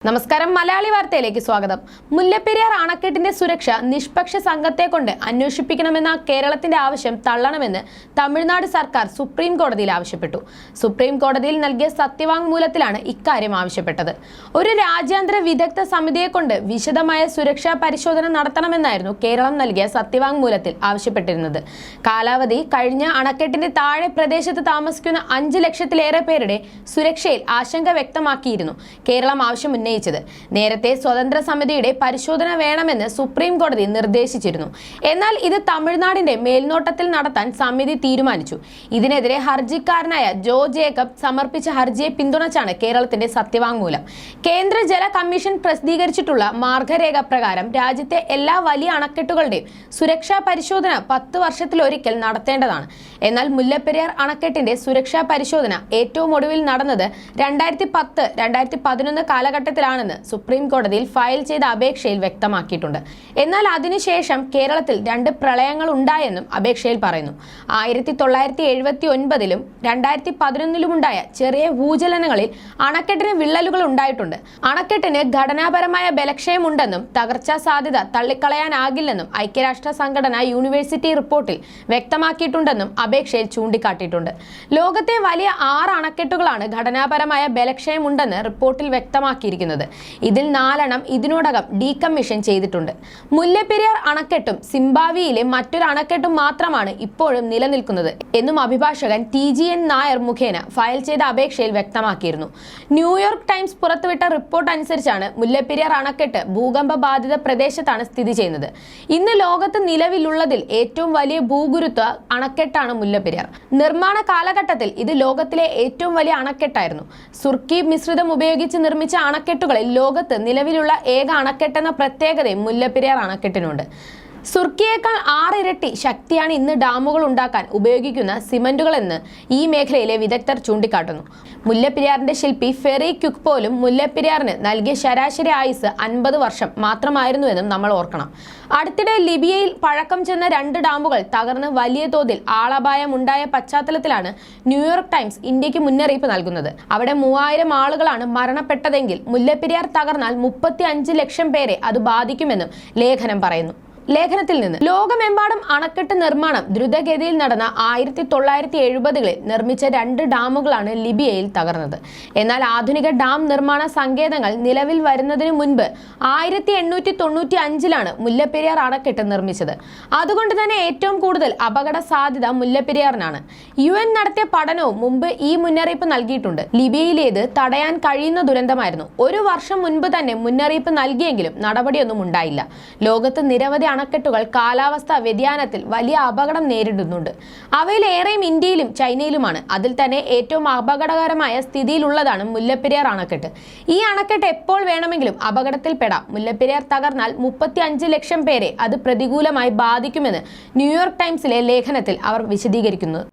നമസ്കാരം മലയാളി വാർത്തയിലേക്ക് സ്വാഗതം. മുല്ലപ്പെരിയാർ അണക്കെട്ടിന്റെ സുരക്ഷ നിഷ്പക്ഷ സംഘത്തെ കൊണ്ട് അന്വേഷിപ്പിക്കണമെന്ന കേരളത്തിന്റെ ആവശ്യം തള്ളണമെന്ന് തമിഴ്നാട് സർക്കാർ സുപ്രീം കോടതിയിൽ ആവശ്യപ്പെട്ടു. സുപ്രീം കോടതിയിൽ നൽകിയ സത്യവാങ്മൂലത്തിലാണ് ഇക്കാര്യം ആവശ്യപ്പെട്ടത്. ഒരു രാജ്യാന്തര വിദഗ്ധ സമിതിയെ കൊണ്ട് വിശദമായ സുരക്ഷാ പരിശോധന നടത്തണമെന്നായിരുന്നു കേരളം നൽകിയ സത്യവാങ്മൂലത്തിൽ ആവശ്യപ്പെട്ടിരുന്നത്. കാലാവധി കഴിഞ്ഞ അണക്കെട്ടിന്റെ താഴെ പ്രദേശത്ത് താമസിക്കുന്ന 5 ലക്ഷത്തിലേറെ പേരുടെ സുരക്ഷയിൽ ആശങ്ക വ്യക്തമാക്കിയിരുന്നു കേരളം ആവശ്യം. നേരത്തെ സ്വതന്ത്ര സമിതിയുടെ പരിശോധന വേണമെന്ന് സുപ്രീം കോടതി നിർദ്ദേശിച്ചിരുന്നു. എന്നാൽ ഇത് തമിഴ്നാടിന്റെ മേൽനോട്ടത്തിൽ നടത്താൻ സമിതി തീരുമാനിച്ചു. ഇതിനെതിരെ ഹർജിക്കാരനായ ജോ ജേക്കബ് സമർപ്പിച്ച ഹർജിയെ പിന്തുണച്ചാണ് കേരളത്തിന്റെ സത്യവാങ്മൂലം. കേന്ദ്ര ജല കമ്മീഷൻ പ്രസിദ്ധീകരിച്ചിട്ടുള്ള മാർഗരേഖ പ്രകാരം രാജ്യത്തെ എല്ലാ വലിയ അണക്കെട്ടുകളുടെയും സുരക്ഷാ പരിശോധന 10 വർഷത്തിലൊരിക്കൽ നടത്തേണ്ടതാണ്. എന്നാൽ മുല്ലപ്പെരിയാർ അണക്കെട്ടിന്റെ സുരക്ഷാ പരിശോധന ഏറ്റവും ഒടുവിൽ നടന്നത് 2010-2011 കാലഘട്ടത്തിൽ ാണെന്ന് സുപ്രീം കോടതിയിൽ ഫയൽ ചെയ്ത അപേക്ഷയിൽ വ്യക്തമാക്കിയിട്ടുണ്ട്. എന്നാൽ അതിനുശേഷം കേരളത്തിൽ 2 പ്രളയങ്ങൾ ഉണ്ടായെന്നും അപേക്ഷയിൽ പറയുന്നു. 1979-ലും 2011-ലും ഉണ്ടായ ചെറിയ ഭൂചലനങ്ങളിൽ അണക്കെട്ടിന് വിള്ളലുകൾ ഉണ്ടായിട്ടുണ്ട്. അണക്കെട്ടിന് ഘടനാപരമായ ബലക്ഷയമുണ്ടെന്നും തകർച്ചാ സാധ്യത തള്ളിക്കളയാനാകില്ലെന്നും ഐക്യരാഷ്ട്ര സംഘടന യൂണിവേഴ്സിറ്റി റിപ്പോർട്ടിൽ വ്യക്തമാക്കിയിട്ടുണ്ടെന്നും അപേക്ഷയിൽ ചൂണ്ടിക്കാട്ടിയിട്ടുണ്ട്. ലോകത്തെ വലിയ 6 അണക്കെട്ടുകളാണ് ഘടനാപരമായ ബലക്ഷയമുണ്ടെന്ന് റിപ്പോർട്ടിൽ വ്യക്തമാക്കിയിരിക്കുന്നത്. ഇതിൽ 4 എണ്ണം ഇതിനോടകം ഡീകമ്മീഷൻ ചെയ്തിട്ടുണ്ട്. മുല്ലപ്പെരിയാർ അണക്കെട്ടും സിംബാബ്വേയിലെ മറ്റൊരു അണക്കെട്ടും മാത്രമാണ് ഇപ്പോഴും നിലനിൽക്കുന്നത് എന്നും അഭിഭാഷകൻ TGN നായർ മുഖേന ഫയൽ ചെയ്ത അപേക്ഷയിൽ വ്യക്തമാക്കിയിരുന്നു. ന്യൂയോർക്ക് ടൈംസ് പുറത്തുവിട്ട റിപ്പോർട്ട് അനുസരിച്ചാണ് മുല്ലപ്പെരിയാർ അണക്കെട്ട് ഭൂകമ്പ ബാധിത പ്രദേശത്താണ് സ്ഥിതി ചെയ്യുന്നത്. ഇന്ന് ലോകത്ത് നിലവിലുള്ളതിൽ ഏറ്റവും വലിയ ഭൂഗുരുത്വ അണക്കെട്ടാണ് മുല്ലപ്പെരിയാർ. നിർമ്മാണ കാലഘട്ടത്തിൽ ഇത് ലോകത്തിലെ ഏറ്റവും വലിയ അണക്കെട്ടായിരുന്നു. സുർക്കി മിശ്രിതം ഉപയോഗിച്ച് നിർമ്മിച്ച അണക്കെട്ടുകളിൽ ലോകത്ത് നിലവിലുള്ള ഏക അണക്കെട്ടെന്ന പ്രത്യേകതയും മുല്ലപ്പെരിയാർ അണക്കെട്ടിനുണ്ട്. സുർക്കിയേക്കാൾ 6 ഇരട്ടി ശക്തിയാണ് ഇന്ന് ഡാമുകൾ ഉണ്ടാക്കാൻ ഉപയോഗിക്കുന്ന സിമന്റുകളെന്ന് ഈ മേഖലയിലെ വിദഗ്ധർ ചൂണ്ടിക്കാട്ടുന്നു. മുല്ലപ്പെരിയാറിന്റെ ശില്പി ഫെറി ക്യുക്ക് പോലും മുല്ലപ്പെരിയാറിന് നൽകിയ ശരാശരി ആയുസ് 50 വർഷം മാത്രമായിരുന്നുവെന്നും നമ്മൾ ഓർക്കണം. അടുത്തിടെ ലിബിയയിൽ പഴക്കം ചെന്ന 2 ഡാമുകൾ തകർന്ന് വലിയ തോതിൽ ആളപായം ഉണ്ടായ പശ്ചാത്തലത്തിലാണ് ന്യൂയോർക്ക് ടൈംസ് ഇന്ത്യക്ക് മുന്നറിയിപ്പ് നൽകുന്നത്. അവിടെ 3000 ആളുകളാണ് മരണപ്പെട്ടതെങ്കിൽ മുല്ലപ്പെരിയാർ തകർന്നാൽ 35 ലക്ഷം പേരെ അത് ബാധിക്കുമെന്നും ലേഖനം പറയുന്നു. ലേഖനത്തിൽ നിന്ന് ലോകമെമ്പാടും അണക്കെട്ട് നിർമ്മാണം ദ്രുതഗതിയിൽ നടന്ന 1970-കളിൽ നിർമ്മിച്ച 2 ഡാമുകളാണ് ലിബിയയിൽ തകർന്നത്. എന്നാൽ ആധുനിക ഡാം നിർമ്മാണ സങ്കേതങ്ങൾ നിലവിൽ വരുന്നതിന് മുൻപ് 1895-ലാണ് മുല്ലപ്പെരിയാർ അണക്കെട്ട് നിർമ്മിച്ചത്. അതുകൊണ്ട് തന്നെ ഏറ്റവും കൂടുതൽ അപകട സാധ്യത മുല്ലപ്പെരിയാറിനാണ്. UN നടത്തിയ പഠനവും മുമ്പ് ഈ മുന്നറിയിപ്പ് നൽകിയിട്ടുണ്ട്. ലിബിയയിലേത് തടയാൻ കഴിയുന്ന ദുരന്തമായിരുന്നു. 1 വർഷം മുൻപ് തന്നെ മുന്നറിയിപ്പ് നൽകിയെങ്കിലും നടപടിയൊന്നും ഉണ്ടായില്ല. ലോകത്ത് നിരവധി അണക്കെട്ടുകൾ കാലാവസ്ഥാ വ്യതിയാനത്തിൽ വലിയ അപകടം നേരിടുന്നുണ്ട്. അവയിലേറെയും ഇന്ത്യയിലും ചൈനയിലുമാണ്. അതിൽ തന്നെ ഏറ്റവും അപകടകരമായ സ്ഥിതിയിലുള്ളതാണ് മുല്ലപ്പെരിയാർ അണക്കെട്ട്. ഈ അണക്കെട്ട് എപ്പോൾ വേണമെങ്കിലും അപകടത്തിൽപ്പെടാം. മുല്ലപ്പെരിയാർ തകർന്നാൽ 35 ലക്ഷം പേരെ അത് പ്രതികൂലമായി ബാധിക്കുമെന്ന് ന്യൂയോർക്ക് ടൈംസിലെ ലേഖനത്തിൽ അവർ വിശദീകരിക്കുന്നു.